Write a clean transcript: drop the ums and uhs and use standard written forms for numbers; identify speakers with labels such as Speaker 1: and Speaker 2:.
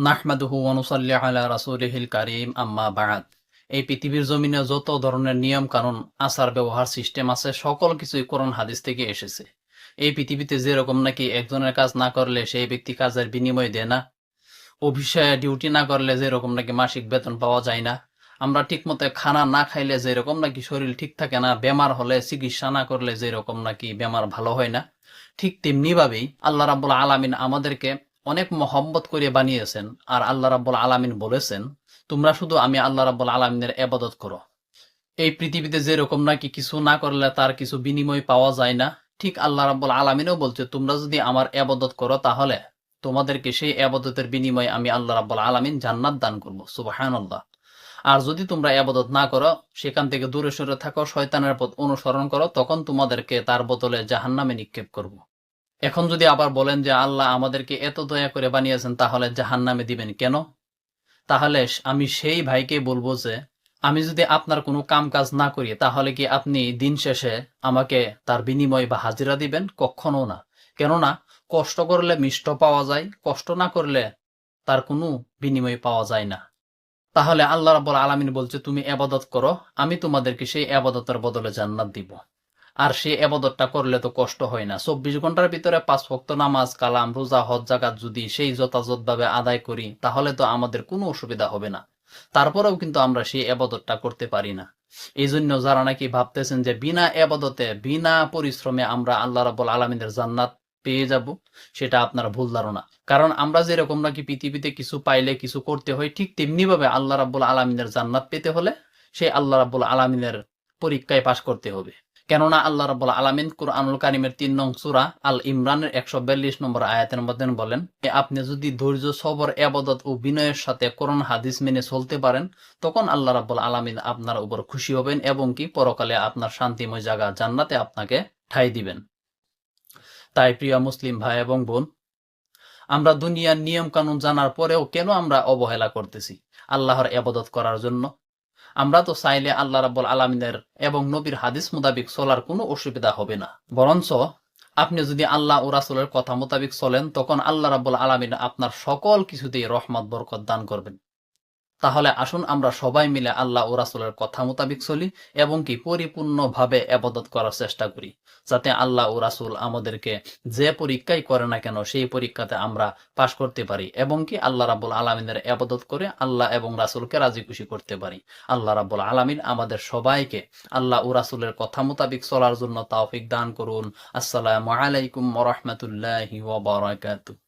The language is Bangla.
Speaker 1: নাহমাদুহু ওয়া নুসাল্লি আলা রাসূলিহিল কারীম আম্মা বা'দ। এই পৃথিবীর জমিনে যত ধরনের নিয়ম কানুন, আচার ব্যবহার, সিস্টেম আছে, সকল কিছুই কোরআন হাদিস থেকে এসেছে। এই পৃথিবীতে যেরকম নাকি একজনের কাজ না করলে সেই ব্যক্তি কাজের বিনিময় দেয় না, অফিসে ডিউটি না করলে যেরকম নাকি মাসিক বেতন পাওয়া যায় না, আমরা ঠিকমতো খানা না খাইলে যেরকম নাকি শরীর ঠিক থাকে না, বেমার হলে চিকিৎসা না করলে যেরকম নাকি বেমার ভালো হয় না, ঠিক তেমনি ভাবেই আল্লাহ রাব্বুল আলামিন আমাদেরকে অনেক মহব্বত করে বানিয়েছেন। আর আল্লাহ রাব্বুল আলামিন বলেছেন, তোমরা শুধু আমি আল্লাহ রাব্বুল আলামিনের ইবাদত করো। এই পৃথিবীতে যেরকম নাকি কিছু না করলে তার কিছু বিনিময় পাওয়া যায় না, ঠিক আল্লাহ রাব্বুল আলামিনও বলছে, তোমরা যদি আমার ইবাদত করো তাহলে তোমাদেরকে সেই ইবাদতের বিনিময়ে আমি আল্লাহ রাব্বুল আলামিন জান্নাত দান করব। সুবহানাল্লাহ। আর যদি তোমরা ইবাদত না করো, সেখান থেকে দূরে সরে থাকো, শয়তানের পথ অনুসরণ করো, তখন তোমাদেরকে তার বদলে জাহান্নামে নিক্ষেপ করব। এখন যদি আবার বলেন যে আল্লাহ আমাদেরকে এত দয়া করে বানিয়েছেন, তাহলে জাহান্নামে দিবেন কেন? তাহলে আমি সেই ভাইকে বলবো যে আমি যদি আপনার কোনো কাম কাজ না করি, তাহলে কি আপনি দিন শেষে আমাকে তার বিনিময় বা হাজিরা দিবেন? কখনো না। কেননা কষ্ট করলে মিষ্ট পাওয়া যায়, কষ্ট না করলে তার কোনো বিনিময় পাওয়া যায় না। তাহলে আল্লাহ রাব্বুল আলামিন বলছে, তুমি ইবাদত করো, আমি তোমাদেরকে সেই ইবাদতের বদলে জান্নাত দিব। আর সেই ইবাদতটা করলে তো কষ্ট হয় না। 24 ঘন্টার ভিতরে 5 ওয়াক্ত নামাজ, কালাম, রোজা, হজ, যাকাত যদি সেই যথাযথভাবে আদায় করি, তাহলে তো আমাদের কোনো অসুবিধা হবে না। তারপরেও কিন্তু আমরা সেই ইবাদতটা করতে পারি না। এই জন্য যারা নাকি ভাবতেছেন যে বিনা ইবাদতে, বিনা পরিশ্রমে আমরা আল্লাহ রাব্বুল আলামিনের জান্নাত পেয়ে যাব, সেটা আপনার ভুল ধারণা। কারণ আমরা যেরকম নাকি পৃথিবীতে কিছু পাইলে কিছু করতে হয়, ঠিক তেমনি ভাবে আল্লাহ রাব্বুল আলামিনের জান্নাত পেতে হলে সেই আল্লাহ রাব্বুল আলামিনের পরীক্ষায় পাশ করতে হবে। কেননা আল্লাহ রাব্বুল আলামিন কুরআনুল কারীমের 3 নং সূরা আল ইমরানের 142 নম্বর আয়াতের মধ্যে বলেন, আপনি যদি ধৈর্য, সবর, ইবাদত ও বিনয়ের সাথে কোরআন হাদিস মেনে চলতে পারেন, তখন আল্লাহ রাব্বুল আলামিন আপনার উপর খুশি হবেন এবং কি পরকালে আপনার শান্তিময় জায়গা জান্নাতে আপনাকে ঠাঁই দিবেন। তাই প্রিয় মুসলিম ভাই এবং বোন, আমরা দুনিয়ার নিয়ম কানুন জানার পরেও কেন আমরা অবহেলা করতেছি আল্লাহর ইবাদত করার জন্য? আমরা তো চাইলে আল্লাহ রাব্বুল আলামিনের এবং নবীর হাদিস মোতাবিক চলার কোনো অসুবিধা হবে না। বরঞ্চ আপনি যদি আল্লাহ ও রাসূলের কথা মোতাবিক চলেন, তখন আল্লাহ রাব্বুল আলামিন আপনার সকল কিছুতেই রহমত বরকত দান করবেন। তাহলে আসুন আমরা সবাই মিলে আল্লাহ ও রাসূলের কথা মোতাবিক চলি এবং কি পরিপূর্ণভাবে ইবাদত করার চেষ্টা করি, যাতে আল্লাহ ও রাসূল আমাদেরকে যে পরীক্ষাই করে না কেন সেই পরীক্ষাতে আমরা পাশ করতে পারি এবং কি আল্লাহ রাব্বুল আলামিনের ইবাদত করে আল্লাহ এবং রাসূলকে রাজি খুশি করতে পারি। আল্লাহ রাব্বুল আলামিন আমাদের সবাইকে আল্লাহ ও রাসূলের কথা মোতাবিক চলার জন্য তৌফিক দান করুন। আসসালামু আলাইকুম ওয়া রাহমাতুল্লাহি ওয়া বারাকাতুহু।